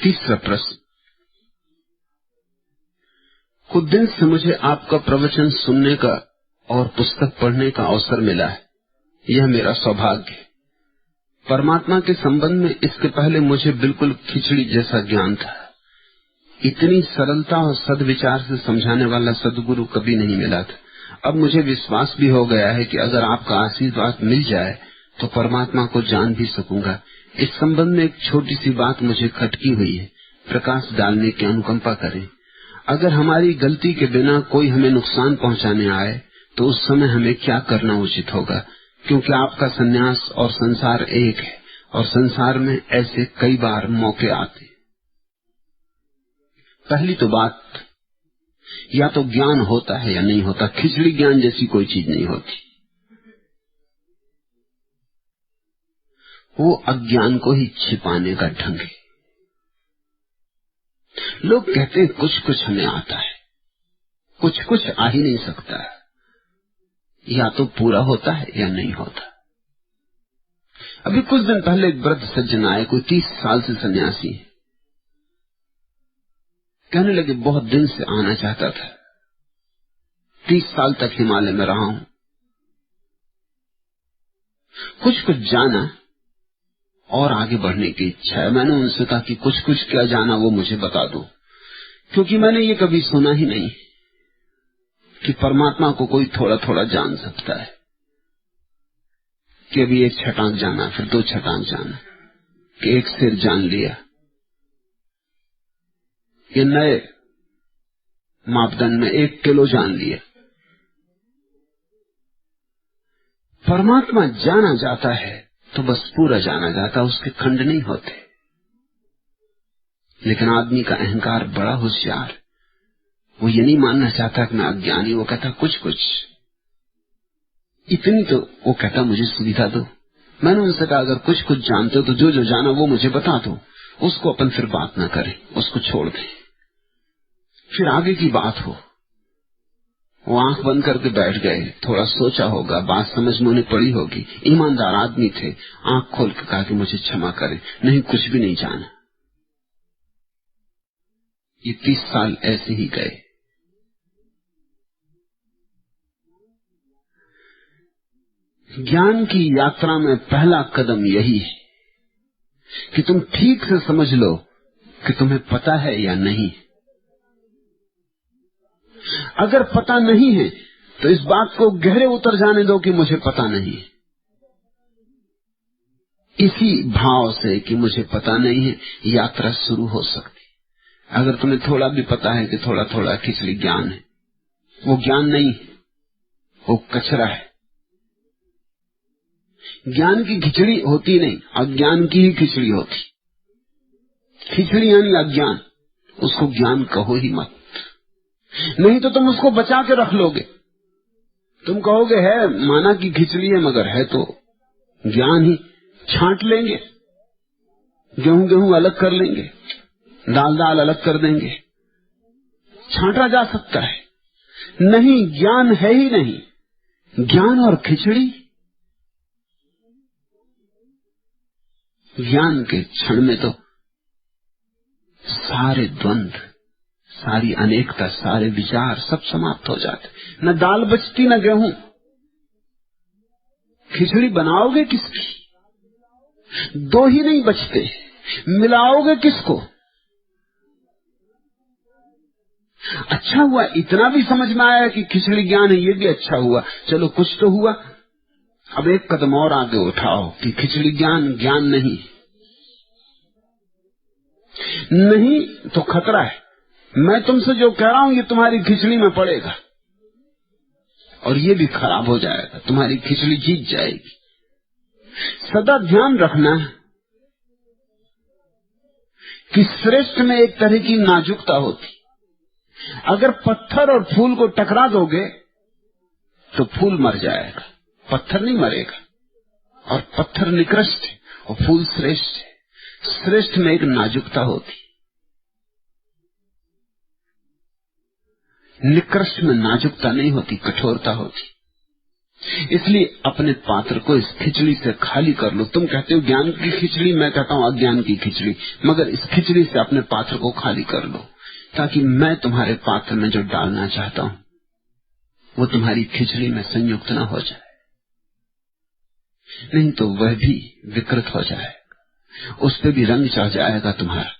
तीसरा प्रश्न, कुछ दिन से मुझे आपका प्रवचन सुनने का और पुस्तक पढ़ने का अवसर मिला है। यह मेरा सौभाग्य है। परमात्मा के संबंध में इसके पहले मुझे बिल्कुल खिचड़ी जैसा ज्ञान था। इतनी सरलता और सद्विचार से समझाने वाला सद्गुरु कभी नहीं मिला था। अब मुझे विश्वास भी हो गया है कि अगर आपका आशीर्वाद मिल जाए तो परमात्मा को जान भी सकूंगा। इस संबंध में एक छोटी सी बात मुझे खटकी हुई है, प्रकाश डालने की अनुकंपा करें। अगर हमारी गलती के बिना कोई हमें नुकसान पहुंचाने आए तो उस समय हमें क्या करना उचित होगा, क्योंकि आपका सन्यास और संसार एक है और संसार में ऐसे कई बार मौके आते। पहली तो बात, या तो ज्ञान होता है या नहीं होता। खिचड़ी ज्ञान जैसी कोई चीज नहीं होती। वो अज्ञान को ही छिपाने का ढंग है। लोग कहते हैं कुछ कुछ हमें आता है, कुछ कुछ आ ही नहीं सकता। या तो पूरा होता है या नहीं होता। अभी कुछ दिन पहले एक वृद्ध सज्जन आए, कोई 30 साल से सन्यासी है। कहने लगे बहुत दिन से आना चाहता था, 30 साल तक हिमालय में रहा हूं, कुछ कुछ जाना और आगे बढ़ने की इच्छा है। मैंने उनसे कहा कि कुछ कुछ क्या जाना वो मुझे बता दो, क्योंकि मैंने ये कभी सुना ही नहीं कि परमात्मा को कोई थोड़ा थोड़ा जान सकता है। कि अभी 1 छटांग जाना, फिर 2 छटांग जाना, कि 1 सिर जान लिया। ये नए मापदंड में 1 किलो जान लिया। परमात्मा जाना जाता है तो बस पूरा जाना जाता, उसके खंड नहीं होते। लेकिन आदमी का अहंकार बड़ा होशियार, वो ये नहीं मानना चाहता कि मैं अज्ञानी। वो कहता कुछ कुछ, इतनी तो वो कहता मुझे सुविधा दो। मैंने उनसे कहा अगर कुछ कुछ जानते हो तो जो जो जाना वो मुझे बता दो, उसको अपन फिर बात ना करें, उसको छोड़ दें, फिर आगे की बात हो। वो आंख बंद करके बैठ गए। थोड़ा सोचा होगा, बात समझ में उन्हें पड़ी होगी। ईमानदार आदमी थे। आंख खोल के कहा कि मुझे क्षमा करें, नहीं कुछ भी नहीं जाना। ये 30 साल ऐसे ही गए। ज्ञान की यात्रा में पहला कदम यही है कि तुम ठीक से समझ लो कि तुम्हें पता है या नहीं। अगर पता नहीं है तो इस बात को गहरे उतर जाने दो कि मुझे पता नहीं। इसी भाव से कि मुझे पता नहीं है यात्रा शुरू हो सकती। अगर तुम्हें थोड़ा भी पता है कि थोड़ा थोड़ा खिचड़ी ज्ञान है, वो ज्ञान नहीं है, वो कचरा है। ज्ञान की खिचड़ी होती नहीं, अज्ञान की ही खिचड़ी होती। खिचड़ी यानी अज्ञान, उसको ज्ञान कहो ही मत, नहीं तो तुम उसको बचा के रख लोगे। तुम कहोगे है माना की खिचड़ी है, मगर है तो ज्ञान ही। छांट लेंगे, गेहूं गेहूं अलग कर लेंगे, दाल दाल अलग कर देंगे, छांटा जा सकता है। नहीं, ज्ञान है ही नहीं। ज्ञान और खिचड़ी, ज्ञान के क्षण में तो सारे द्वंद्व, सारी अनेकता, सारे विचार सब समाप्त हो जाते। न दाल बचती न गेहूं। खिचड़ी बनाओगे किसकी? 2 ही नहीं बचते, मिलाओगे किसको? अच्छा हुआ इतना भी समझ में आया कि खिचड़ी ज्ञान है, ये भी अच्छा हुआ। चलो कुछ तो हुआ। अब एक कदम और आगे उठाओ कि खिचड़ी ज्ञान ज्ञान नहीं। नहीं तो खतरा है। मैं तुमसे जो कह रहा हूं ये तुम्हारी खिचड़ी में पड़ेगा और ये भी खराब हो जाएगा, तुम्हारी खिचड़ी जीत जाएगी। सदा ध्यान रखना कि श्रेष्ठ में एक तरह की नाजुकता होती। अगर पत्थर और फूल को टकरा दोगे तो फूल मर जाएगा, पत्थर नहीं मरेगा। और पत्थर निकृष्ट है और फूल श्रेष्ठ है। श्रेष्ठ में एक नाजुकता होती, निकृष्ट में नाजुकता नहीं होती, कठोरता होती। इसलिए अपने पात्र को इस खिचड़ी से खाली कर लो। तुम कहते हो ज्ञान की खिचड़ी, मैं कहता हूं अज्ञान की खिचड़ी, मगर इस खिचड़ी से अपने पात्र को खाली कर लो, ताकि मैं तुम्हारे पात्र में जो डालना चाहता हूं वो तुम्हारी खिचड़ी में संयुक्त न हो जाए, नहीं तो वह भी विकृत हो जाए, उस पे भी रंग चढ़ जाएगा तुम्हारा,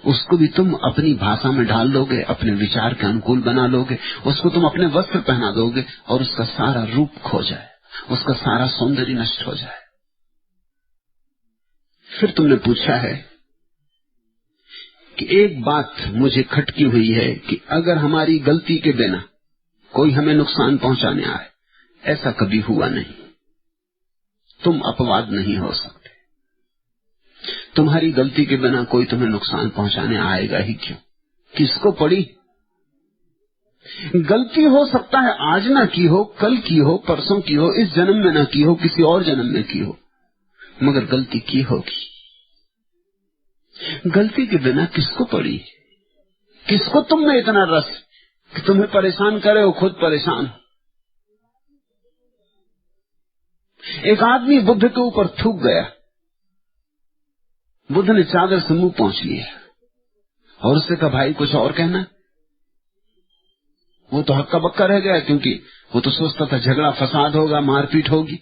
उसको भी तुम अपनी भाषा में ढाल लोगे, अपने विचार के अनुकूल बना लोगे, उसको तुम अपने वस्त्र पहना दोगे और उसका सारा रूप खो जाए, उसका सारा सौंदर्य नष्ट हो जाए। फिर तुमने पूछा है कि एक बात मुझे खटकी हुई है कि अगर हमारी गलती के बिना कोई हमें नुकसान पहुंचाने आए, ऐसा कभी हुआ नहीं। तुम अपवाद नहीं हो सकते। तुम्हारी गलती के बिना कोई तुम्हें नुकसान पहुंचाने आएगा ही क्यों? किसको पड़ी? गलती हो सकता है आज ना की हो, कल की हो, परसों की हो, इस जन्म में ना की हो, किसी और जन्म में की हो, मगर गलती की होगी। गलती के बिना किसको पड़ी? किसको तुम में इतना रस कि तुम्हें परेशान करे, हो खुद परेशान हो। एक आदमी बुद्ध के ऊपर थूक गया, बुद्ध ने चादर से मुंह पोंछ लिया और उससे कहा भाई कुछ और कहना। वो तो हक्का बक्का रह गया, क्योंकि वो तो सोचता था झगड़ा फसाद होगा, मारपीट होगी।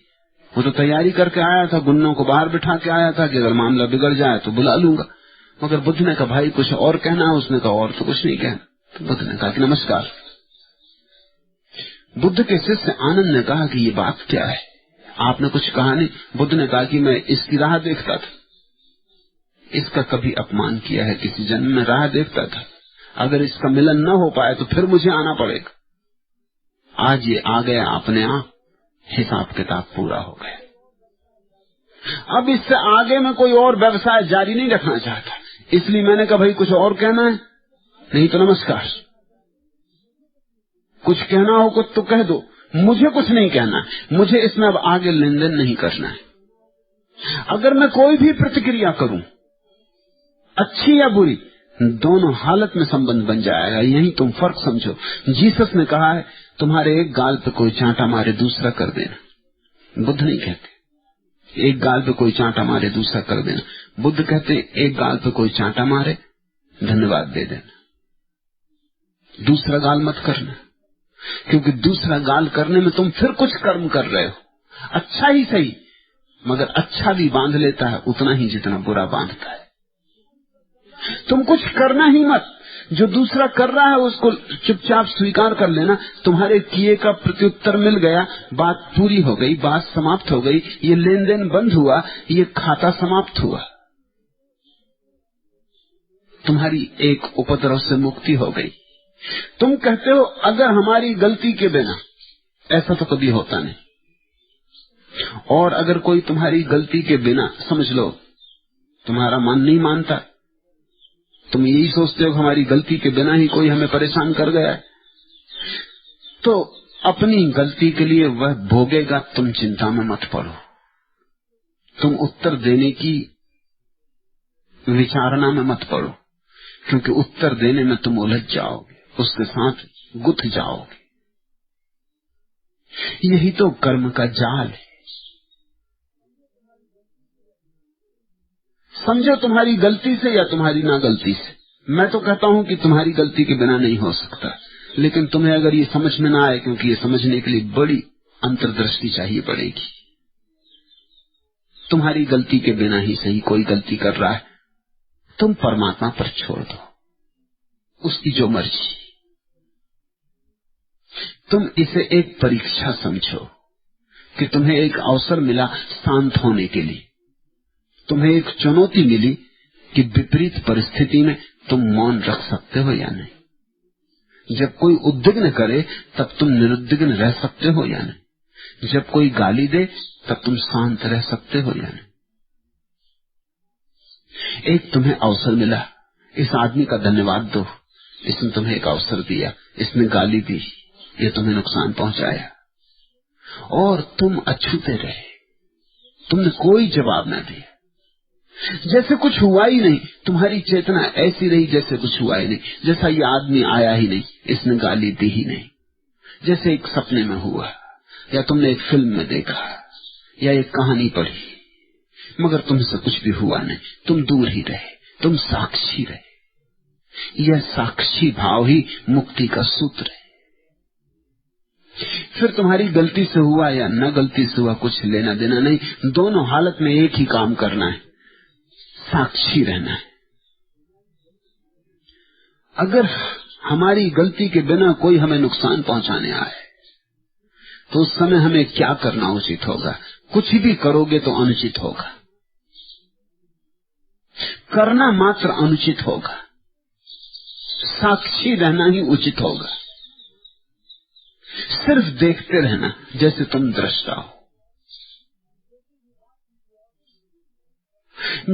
वो तो तैयारी करके आया था, गुंडों को बाहर बिठा के आया था कि अगर मामला बिगड़ जाए तो बुला लूंगा। मगर बुद्ध ने कहा भाई कुछ और कहना है। उसने कहा और तो कुछ नहीं कहना। तो बुद्ध ने कहा कि नमस्कार। बुद्ध के शिष्य आनंद ने कहा कि ये बात क्या है, आपने कुछ कहा नहीं। बुद्ध ने कहा कि मैं इसकी राह देखता था, इसका कभी अपमान किया है, किसी जन्म में राह देखता था, अगर इसका मिलन न हो पाए तो फिर मुझे आना पड़ेगा। आज ये आ गया अपने आप, हिसाब किताब पूरा हो गया। अब इससे आगे मैं कोई और व्यवसाय जारी नहीं रखना चाहता, इसलिए मैंने कहा भाई कुछ और कहना है, नहीं तो नमस्कार। कुछ कहना हो कुछ तो कह दो, मुझे कुछ नहीं कहना, मुझे इसमें अब आगे लेन देन नहीं करना है। अगर मैं कोई भी प्रतिक्रिया करूं, अच्छी या बुरी, दोनों हालत में संबंध बन जाएगा। यही तुम फर्क समझो। जीसस ने कहा है तुम्हारे एक गाल पे कोई चांटा मारे दूसरा कर देना। बुद्ध नहीं कहते एक गाल पे कोई चांटा मारे दूसरा कर देना। बुद्ध कहते एक गाल पे कोई चांटा मारे धन्यवाद दे देना, दूसरा गाल मत करना, क्योंकि दूसरा गाल करने में तुम फिर कुछ कर्म कर रहे हो। अच्छा ही सही, मगर अच्छा भी बांध लेता है उतना ही जितना बुरा बांधता है। तुम कुछ करना ही मत, जो दूसरा कर रहा है उसको चुपचाप स्वीकार कर लेना। तुम्हारे किए का प्रत्युत्तर मिल गया, बात पूरी हो गई, बात समाप्त हो गई, ये लेन देन बंद हुआ, ये खाता समाप्त हुआ, तुम्हारी एक उपद्रव से मुक्ति हो गई। तुम कहते हो अगर हमारी गलती के बिना, ऐसा तो कभी होता नहीं। और अगर कोई तुम्हारी गलती के बिना, समझ लो तुम्हारा मन नहीं मानता, तुम यही सोचते हो हमारी गलती के बिना ही कोई हमें परेशान कर गया है, तो अपनी गलती के लिए वह भोगेगा, तुम चिंता में मत पड़ो। तुम उत्तर देने की विचारणा में मत पड़ो, क्योंकि उत्तर देने में तुम उलझ जाओगे, उसके साथ गुथ जाओगे। यही तो कर्म का जाल है। समझो तुम्हारी गलती से या तुम्हारी ना गलती से। मैं तो कहता हूं कि तुम्हारी गलती के बिना नहीं हो सकता, लेकिन तुम्हें अगर ये समझ में ना आए, क्योंकि ये समझने के लिए बड़ी अंतर्दृष्टि चाहिए पड़ेगी। तुम्हारी गलती के बिना ही सही कोई गलती कर रहा है, तुम परमात्मा पर छोड़ दो, उसकी जो मर्जी। तुम इसे एक परीक्षा समझो कि तुम्हें एक अवसर मिला शांत होने के लिए, तुम्हें एक चुनौती मिली कि विपरीत परिस्थिति में तुम मौन रख सकते हो या नहीं। जब कोई उद्विग्न करे तब तुम निरुद्विग्न रह सकते हो या नहीं। जब कोई गाली दे तब तुम शांत रह सकते हो या नहीं। एक तुम्हें अवसर मिला, इस आदमी का धन्यवाद दो, इसने तुम्हें एक अवसर दिया, इसने गाली दी, ये तुम्हें नुकसान पहुंचाया, और तुम अछूते रहे, तुमने कोई जवाब न दिया, जैसे कुछ हुआ ही नहीं। तुम्हारी चेतना ऐसी रही जैसे कुछ हुआ ही नहीं, जैसा ये आदमी आया ही नहीं, इसने गाली दी ही नहीं, जैसे एक सपने में हुआ, या तुमने एक फिल्म में देखा या एक कहानी पढ़ी, मगर तुमसे कुछ भी हुआ नहीं, तुम दूर ही रहे, तुम साक्षी रहे। यह साक्षी भाव ही मुक्ति का सूत्र है। फिर तुम्हारी गलती से हुआ या न गलती से हुआ कुछ लेना देना नहीं, दोनों हालत में एक ही काम करना है, साक्षी रहना है। अगर हमारी गलती के बिना कोई हमें नुकसान पहुंचाने आए तो उस समय हमें क्या करना उचित होगा? कुछ भी करोगे तो अनुचित होगा, करना मात्र अनुचित होगा, साक्षी रहना ही उचित होगा। सिर्फ देखते रहना जैसे तुम दृष्टा हो।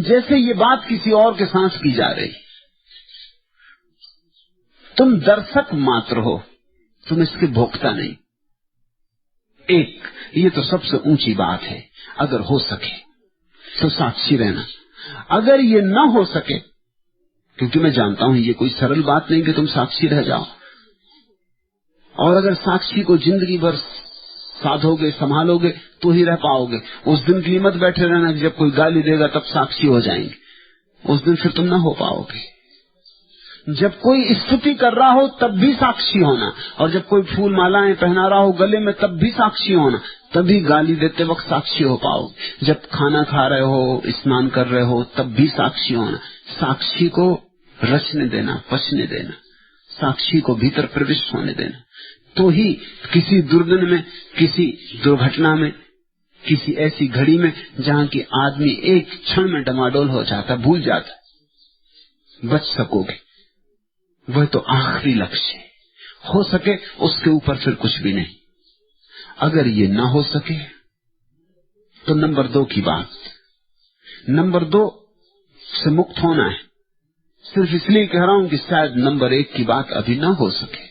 जैसे ये बात किसी और के साथ की जा रही, तुम दर्शक मात्र हो, तुम इसके भोक्ता नहीं। एक ये तो सबसे ऊंची बात है। अगर हो सके तो साक्षी रहना। अगर ये न हो सके, क्योंकि मैं जानता हूं ये कोई सरल बात नहीं कि तुम साक्षी रह जाओ, और अगर साक्षी को जिंदगी भर साधोगे संभालोगे तो ही रह पाओगे। उस दिन के लिए मत बैठे रहना कि जब कोई गाली देगा तब साक्षी हो जाएंगे, उस दिन फिर तुम न हो पाओगे। जब कोई स्तुति कर रहा हो तब भी साक्षी होना, और जब कोई फूल मालाएं पहना रहा हो गले में तब भी साक्षी होना, तभी गाली देते वक्त साक्षी हो पाओगे। जब खाना खा रहे हो, स्नान कर रहे हो, तब भी साक्षी होना। साक्षी को रचने देना, पचने देना, साक्षी को भीतर प्रविष्ट होने देना, तो ही किसी दुर्दिन में, किसी दुर्घटना में, किसी ऐसी घड़ी में जहां की आदमी एक क्षण में डमाडोल हो जाता, भूल जाता, बच सकोगे। वह तो आखिरी लक्ष्य है। हो सके उसके ऊपर फिर कुछ भी नहीं। अगर ये ना हो सके तो नंबर 2 की बात, नंबर 2 से मुक्त होना है। सिर्फ इसलिए कह रहा हूं कि शायद नंबर 1 की बात अभी ना हो सके,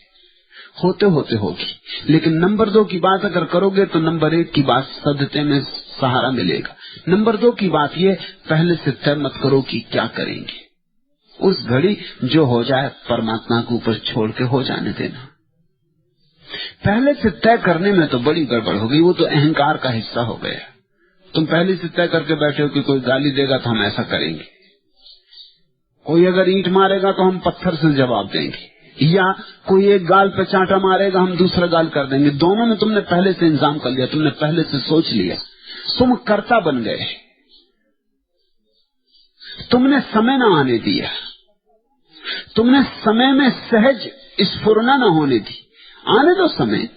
होते होते होगी, लेकिन नंबर 2 की बात अगर करोगे तो नंबर 1 की बात सदते में सहारा मिलेगा। नंबर 2 की बात ये, पहले से तय मत करो कि क्या करेंगे। उस घड़ी जो हो जाए परमात्मा के ऊपर छोड़ के हो जाने देना। पहले से तय करने में तो बड़ी गड़बड़ हो गई, वो तो अहंकार का हिस्सा हो गया। तुम पहले से तय करके बैठे हो कि कोई गाली देगा तो हम ऐसा करेंगे, कोई अगर ईंट मारेगा तो हम पत्थर से जवाब देंगे, या कोई एक गाल पे चांटा मारेगा हम दूसरा गाल कर देंगे। दोनों में तुमने पहले से इंतजाम कर लिया, तुमने पहले से सोच लिया, तुम कर्ता बन गए। तुमने समय न आने दिया, तुमने समय में सहज स्फुरना न होने दी। आने दो समय,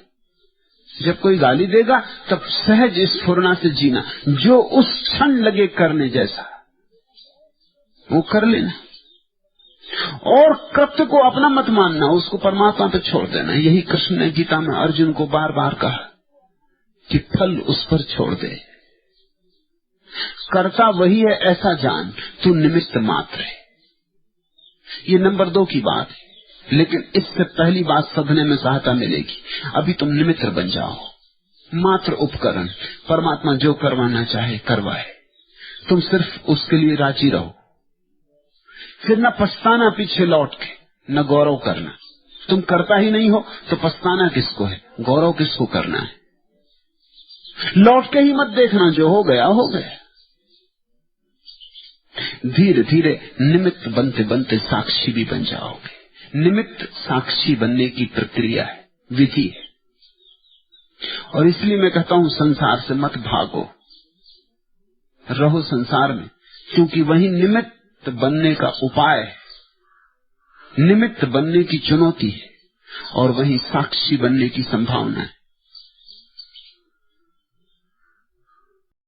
जब कोई गाली देगा तब सहज स्फुरना से जीना, जो उस क्षण लगे करने जैसा वो कर लेना, और कृत्य को अपना मत मानना, उसको परमात्मा पे छोड़ देना। यही कृष्ण ने गीता में अर्जुन को बार बार कहा कि फल उस पर छोड़ दे, कर्ता वही है ऐसा जान, तू निमित्त मात्र है। ये नंबर 2 की बात है, लेकिन इससे पहली बात सधने में सहायता मिलेगी। अभी तुम निमित्त बन जाओ, मात्र उपकरण। परमात्मा जो करवाना चाहे करवाए, तुम सिर्फ उसके लिए राजी रहो। फिर न पछताना पीछे लौट के, न गौरव करना। तुम करता ही नहीं हो तो पछताना किसको है, गौरव किसको करना है। लौट के ही मत देखना, जो हो गया हो गया। धीरे धीरे निमित्त बनते बनते साक्षी भी बन जाओगे। निमित्त साक्षी बनने की प्रक्रिया है, विधि है। और इसलिए मैं कहता हूं संसार से मत भागो, रहो संसार में, क्योंकि वही निमित्त बनने का उपाय है, निमित्त बनने की चुनौती है, और वही साक्षी बनने की संभावना है।